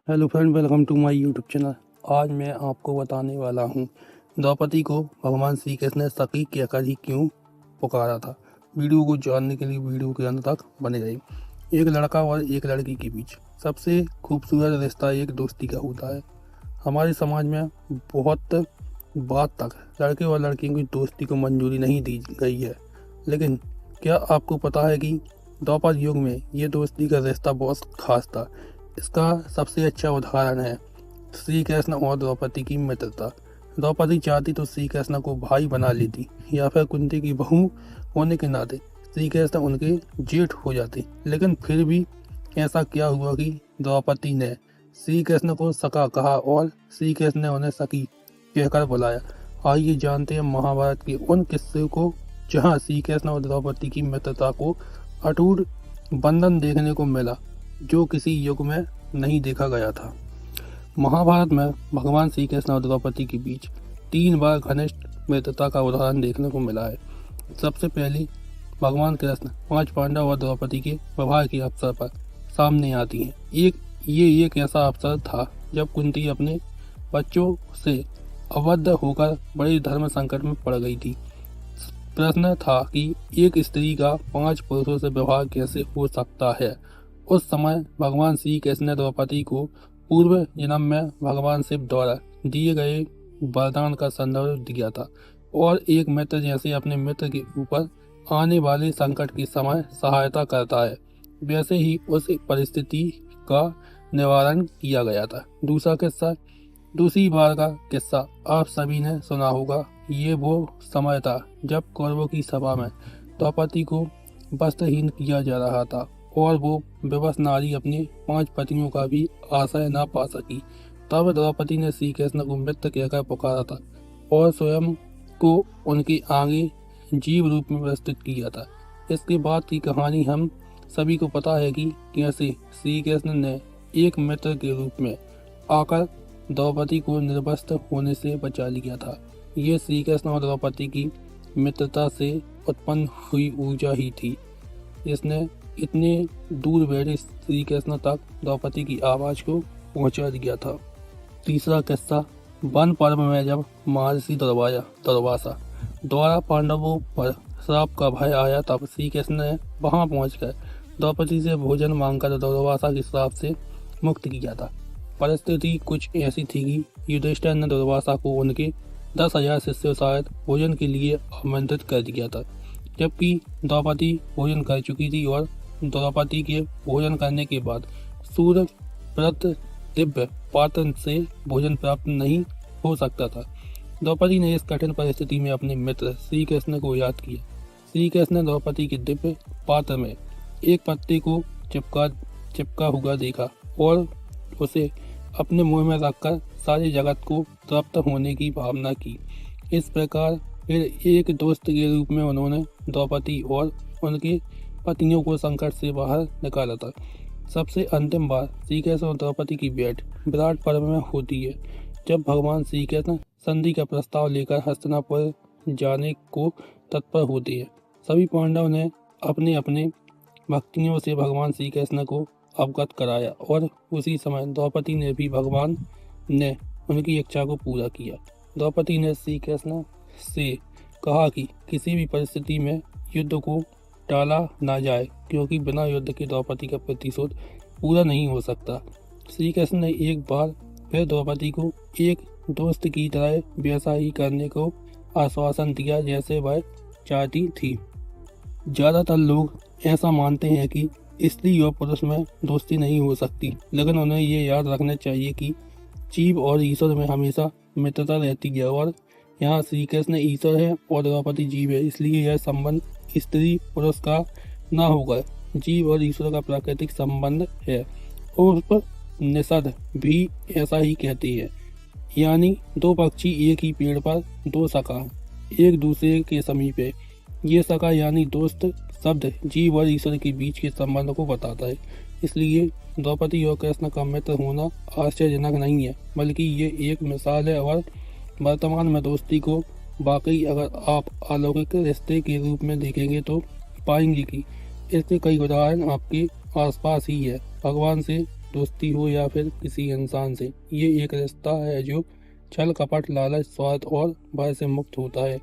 Hello friend, welcome to my YouTube channel. आज मैं आपको बताने वाला हूँ द्रौपदी को भगवान श्री कृष्ण ने सखी कहकर ही क्यों पुकारा था। वीडियो को जानने के लिए वीडियो के अंत तक बने रहिए। एक लड़का और एक लड़की के बीच सबसे खूबसूरत रिश्ता एक दोस्ती का होता है। हमारे समाज में बहुत बाद तक लड़के और लड़कियों की दोस्ती को मंजूरी नहीं दी गई है, लेकिन क्या आपको पता है कि द्वापर युग में ये दोस्ती का रिश्ता बहुत खास था। इसका सबसे अच्छा उदाहरण है श्री कृष्ण और द्रौपदी की मित्रता। द्रौपदी चाहती तो श्री कृष्ण को भाई बना लेती या फिर कुंती की बहू होने के नाते श्री कृष्ण उनके जेठ हो जाते, लेकिन फिर भी ऐसा क्या हुआ कि द्रौपदी ने श्री कृष्ण को सखा कहा और श्री कृष्ण ने उन्हें सखी कहकर बुलाया। आइए जानते हैं महाभारत के उन किस्से को जहाँ श्री कृष्ण और द्रौपदी की मित्रता को अटूट बंधन देखने को मिला, जो किसी युग में नहीं देखा गया था। महाभारत में भगवान श्री कृष्ण और द्रौपदी के बीच 3 बार घनिष्ठ मित्रता का उदाहरण देखने को मिला है। सबसे पहले भगवान कृष्ण 5 पांडव और द्रौपदी के विवाह के अवसर पर सामने आती हैं। एक ऐसा अवसर था जब कुंती अपने बच्चों से अवध होकर बड़े धर्म संकट में पड़ गई थी। प्रश्न था कि एक स्त्री का 5 पुरुषों से विवाह कैसे हो सकता है। उस समय भगवान श्री कृष्ण ने द्रौपदी को पूर्व जन्म में भगवान शिव द्वारा दिए गए वरदान का संदर्भ दिया था और एक मित्र जैसे अपने मित्र के ऊपर आने वाले संकट के समय सहायता करता है, वैसे ही उस परिस्थिति का निवारण किया गया था। दूसरी बार का किस्सा आप सभी ने सुना होगा। ये वो समय था जब कौरवों की सभा में द्रौपदी को वस्त्रहीन किया जा रहा था और वो विवश नारी अपने 5 पतियों का भी आश्रय न पा सकी। तब द्रौपदी ने श्री कृष्ण को मित्र कहकर पुकारा था और स्वयं को उनके आगे जीव रूप में प्रस्तुत किया था। इसके बाद की कहानी हम सभी को पता है कि कैसे श्री कृष्ण ने एक मित्र के रूप में आकर द्रौपदी को निर्वस्त्र होने से बचा लिया था। ये श्री कृष्ण और द्रौपदी की मित्रता से उत्पन्न हुई ऊर्जा ही थी जिसने इतने दूर बैठे श्री कृष्ण तक द्रौपदी की आवाज को पहुंचा दिया था। तीसरा किस्सा वन पर्व में जब महर्षि दुर्वासा द्वारा पांडवों पर श्राप का भय आया, तब श्री कृष्ण ने वहां पहुंचकर द्रौपदी से भोजन मांगकर दुर्वासा के श्राप से मुक्त किया था। परिस्थिति कुछ ऐसी थी कि युधिष्ठिर ने दुर्वासा को उनके 10,000 शिष्यों सहित भोजन के लिए आमंत्रित कर दिया था, जबकि द्रौपदी भोजन कर चुकी थी और द्रौपदी के भोजन करने के बाद सूर्य व्रत दिव्य पात्र से भोजन प्राप्त नहीं हो सकता था। द्रौपदी ने इस कठिन परिस्थिति में अपने मित्र श्री कृष्ण को याद किया। श्री कृष्ण ने द्रौपदी के दिव्य पात्र में एक पत्ते को चिपका हुआ देखा और उसे अपने मुंह में रखकर सारे जगत को तृप्त होने की भावना की। इस प्रकार फिर एक दोस्त के रूप में उन्होंने द्रौपदी और उनके पत्नियों को संकट से बाहर निकाला था। सबसे अंतिम बार श्री कृष्ण और द्रौपदी की भेंट विराट पर्व में होती है, जब भगवान श्री कृष्ण संधि का प्रस्ताव लेकर हस्तिनापुर जाने को तत्पर होते हैं। सभी पांडव ने अपने अपने भक्तियों से भगवान श्री कृष्ण को अवगत कराया और उसी समय द्रौपदी ने भी भगवान ने उनकी इच्छा को पूरा किया। द्रौपदी ने श्री कृष्ण से कहा कि किसी भी परिस्थिति में युद्ध को टाला ना जाए, क्योंकि बिना युद्ध के द्रौपदी का प्रतिशोध पूरा नहीं हो सकता। श्री कृष्ण ने एक बार फिर द्रौपदी को एक दोस्त की तरह वैसा ही करने को आश्वासन दिया जैसे वह चाहती थी। ज़्यादातर लोग ऐसा मानते हैं कि स्त्री और पुरुष में दोस्ती नहीं हो सकती, लेकिन उन्हें ये याद रखना चाहिए कि जीव और ईश्वर में हमेशा मित्रता रहती है और यहाँ श्री कृष्ण ईश्वर है और द्रौपदी जीव है, इसलिए यह संबंध स्त्री पुरुष का ना होकर जीव और ईश्वर का प्राकृतिक संबंध है। और निषद भी ऐसा ही कहती है, यानी 2 पक्षी एक ही पेड़ पर 2 सखा एक दूसरे के समीप है। ये सखा यानी दोस्त शब्द जीव और ईश्वर के बीच के संबंध को बताता है। इसलिए द्रौपदी और कृष्ण का मित्र होना आश्चर्यजनक नहीं है, बल्कि ये एक मिसाल है। और वर्तमान में दोस्ती को वाकई अगर आप अलौकिक रिश्ते के रूप में देखेंगे तो पाएंगे कि इसके कई उदाहरण आपके आसपास ही है। भगवान से दोस्ती हो या फिर किसी इंसान से, ये एक रिश्ता है जो छल कपट लालच स्वार्थ और भय से मुक्त होता है।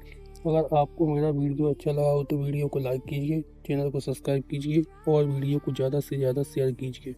अगर आपको मेरा वीडियो अच्छा लगा हो तो वीडियो को लाइक कीजिए, चैनल को सब्सक्राइब कीजिए और वीडियो को ज़्यादा से ज़्यादा शेयर कीजिए।